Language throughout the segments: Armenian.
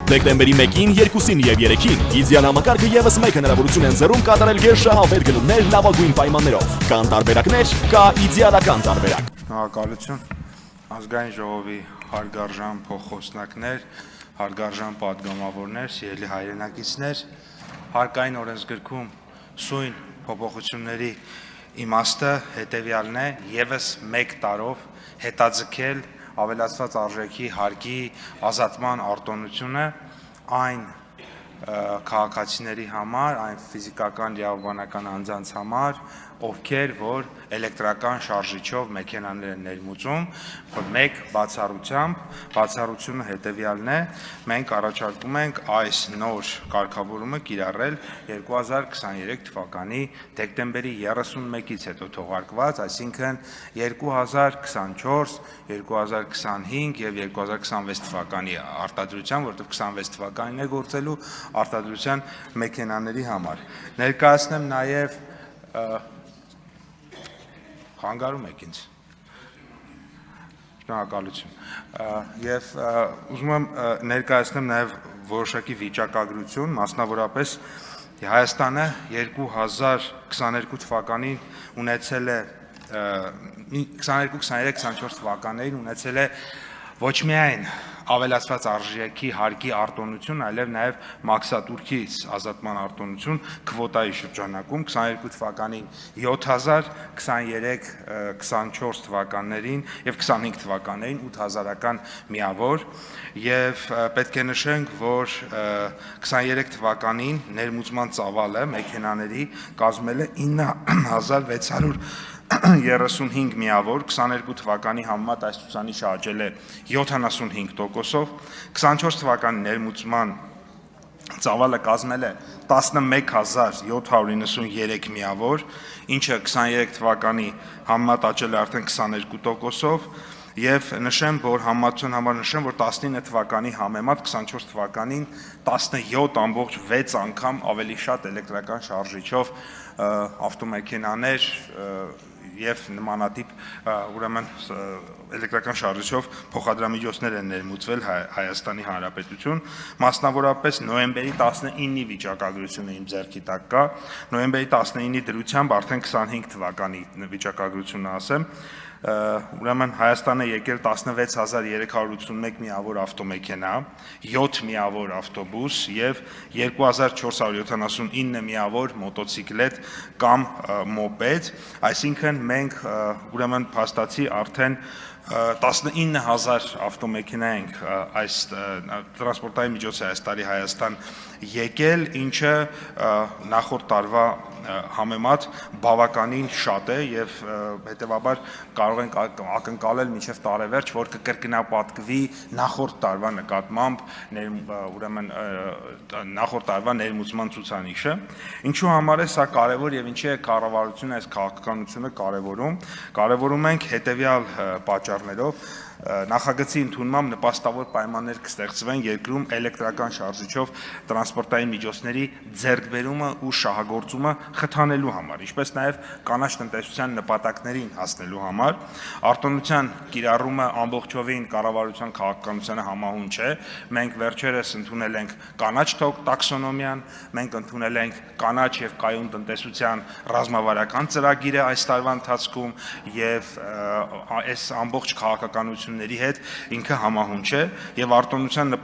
Դեկտեմբերի 1-ին, 2-ին եւ 3-ին Իդեալ համակարգը եւս մեկ հնարավորություն են ձեռում կատարել գերշահավետ գնումներ լավագույն պայմաններով։ Կան տարբերակներ, կա իդեալական տարբերակ։ Շնորհակալություն ազգային ժողովի հարգարժան փոխխոսնակներ, հարգարժան պատգամավորներ, սիրելի հայրենակիցներ, հարկային օրենսգրքում սույն փոփոխությունների իմաստը հետևյալն է՝ եւս 1 տարով հետաձգել ավելացված արժեքի հարկի ազատման արտոնությունը այն քաղաքացիների համար, այն ֆիզիկական իրավաբանական անձանց համար, ովքեր որ էլեկտրական շարժիչով մեքենաներ են ներմուծում, մեկ բացառությամբ, բացառությունը հետևյալն է, մենք առաջարկում ենք այս նոր կարգավորումը կիրառել 2023 թվականի դեկտեմբերի 31-ից հետո թողարկված, այսինքն 2024, 2025 եւ 2026 թվականի արտադրության, որտեղ 26 թվականին է գործելու արտադրության մեքենաների համար։ Ներկայացնեմ նաեւ Խանգարում եք ինձ։ Շնորհակալություն։ Եվ ուզում եմ ներկայացնեմ նաև որոշակի վիճակագրություն, մասնավորապես Հայաստանը 2022 թվականին ունեցել է 22, 23, 24 թվականներին ունեցել է ոչ միայն ավելացված արժեքի հարկի արտոնություն, այլև նաև մաքսատուրքի ազատման արտոնություն քվոտայի շրջանակում 22 թվականին 7000, 23, 24 թվականներին եւ 25 թվականներին 8000-ական միավոր եւ պետք է նշենք, որ 23 թվականին ներմուծման ծավալը մեքենաների կազմել է 9635 միավոր, 22 թվականի համեմատ այս ցուցանիշը աճել է 75%-ով, 24 թվականի ներմուծման ծավալը կազմել է 11793 միավոր, ինչը 23 թվականի համեմատ աճել է արդեն 22%-ով, եւ նշեմ, որ համացան համար նշեմ, որ 19 թվականի համեմատ 24 թվականին 17.6 անգամ ավելի շատ էլեկտրական շարժիչով ավտոմեքենաներ եւ նմանատիպ ուրեմն էլեկտրական շարժիչով փոխադրամիջոցներ են ներմուծվել Հայաստանի Հանրապետություն, մասնավորապես նոյեմբերի 19-ի վիճակագրությունը իմ ձեռքի տակ կա, նոյեմբերի 19-ի դրությամբ արդեն 25 թվականի վիճակագրությունը ասեմ, ուրեմն Հայաստանը եկել 16381 միավոր ավտոմեքենա, 7 միավոր ավտոբուս եւ 2479 միավոր մոտոցիկլետ կամ մոպեդ, այսինքն մենք ուրեմն փաստացի արդեն 19000 ավտոմեքենա ենք այս տրանսպորտային միջոցը այս տարի Հայաստան եկել, ինչը նախորդ տարվա համեմատ բավականին շատ է եւ հետեւաբար կարող ենք ակնկալել մինչեւ տարեվերջ, որ կկրկնապատկվի նախորդ տարվա նկատմամբ ուրեմն նախորդ տարվա ներմուծման ցուցանիշը, ինչու համար է սա կարեւոր եւ ինչի է կառավարությունը այս քաղաքականությունը կարեւորում ենք հետեւյալ պատճառներով նախագծի ընդունմամբ նպաստավոր պայմաններ կստեղծվեն երկրում էլեկտրական շարժիչով տրանսպորտային միջոցների ձեռքբերումը ու շահագործումը խթանելու համար, ինչպես նաև կանաչ տնտեսության նպատակներին հասնելու համար, արտոնության կիրառումը ամբողջովին կառավարության քաղաքականությանը համահունչ է, մենք վերջերս ընդունել ենք կանաչ տաքսոնոմիան, մենք ընդունել ենք կանաչ եւ կայուն տնտեսության ռազմավարական ծրագիրը այս տարվա ընթացքում եւ այս ամբողջ քաղաքականությունների հետ ինքը համահունչ է եւ արտոնության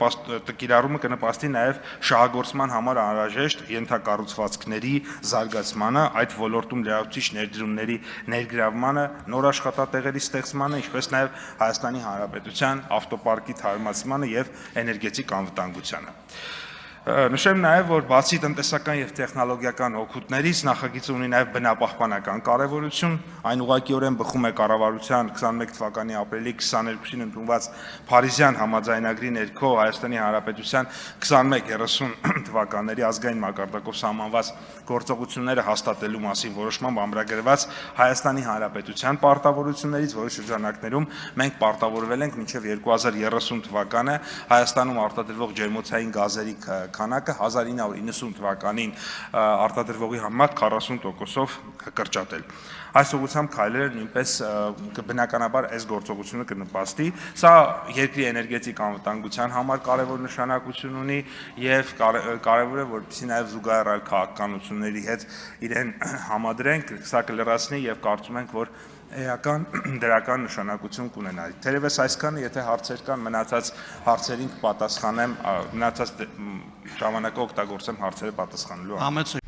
կիրառումը կնպաստի նաեւ շահագործման համար անհրաժեշտ ենթակառուցվածքների զարգացմանը, այդ ոլորտում լրացուցիչ ներդրումների ներգրավմանը, նոր աշխատատեղերի ստեղծմանը, ինչպես նաեւ Հայաստանի Հանրապետության ավտոպարկի թարմացմանը եւ էներգետիկ անվտանգությանը։ Նշեմ նաև, որ բացի տնտեսական եւ տեխնոլոգիական օգուտներից նախագիծը ունի նաև բնապահպանական կարևորություն, այն ուղղակիորեն բխում է կառավարության 21 թվականի ապրիլի 22-ին ընդունված Փարիզյան համաձայնագրի ներքո Հայաստանի Հանրապետության 21-30 թվականների ազգային մակարդակով սահմանված գործողությունները հաստատելու մասին որոշմամբ ամրագրված Հայաստանի Հանրապետության պարտավորություններից, որի շրջանակներում մենք պարտավորվել ենք մինչև 2030 թվականը Հայաստանում արտադրվող ջերմոցային գազերի քանակը 1990 թվականին արտադրվողի համեմատ 40%-ով կրճատել։ Այս ուղղությամբ քայլերը նույնպես բնականաբար այս գործողությունը կնպաստի։ Սա երկրի էներգետիկ անվտանգության համար կարևոր նշանակություն ունի եւ կարևոր է, որպեսզի նաեւ զուգահեռ քաղաքականությունների հետ իրեն համադրենք, սա կլրացնի եւ կարծում ենք, որ էական դրական նշանակություն կունենա։ Թերևս այսքանը, եթե հարցեր կան, մնացած հարցերին կպատասխանեմ, մնացած ժամանակը օգտագործեմ հարցերը պատասխանելու համար։